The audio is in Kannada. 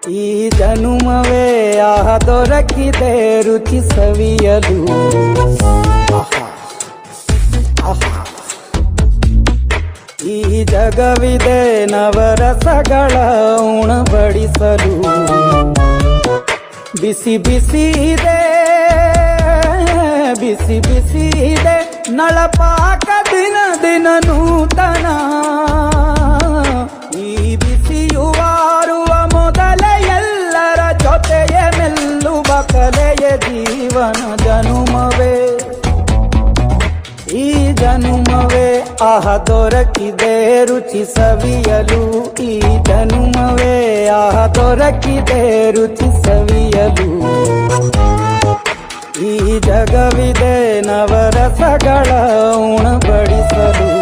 ಈ ಜನುಮವೇ ಆಹ ದೊರಕಿದೆ ರುಚಿ ಸವಿಯಲು. ಈ ಜಗವಿದೆ ನವರಸಗಳ ಉಣಬಡಿಸಲು. ಬಿಸಿ ಬಿಸಿ ಇದೆ, ಬಿಸಿ ಬಿಸಿ ಇದೆ ನಳಪಾಕ ದಿನ ದಿನ ನೂತನ. ಈ ಬಿಸಿಯುವಾರುವ ಮೊದಲೇ ಎಲ್ಲರ ಜೊತೆಯೇ ಮೆಲ್ಲುವ ಕಲೆಯ ಜೀವನ ಜನುಮವೇ. ಈ ಜನುಮವೇ ಆಹ ದೊರಕಿದೆ ರುಚಿ ಸವಿಯಲು. ಈ ಜನುಮವೇ ಆಹ ದೊರಕಿದೆ ರುಚಿ ಸವಿಯಲು. ಈ ಜಗವಿದೆ ನವರಸಗಳ ಉಣಬಡಿಸಲು.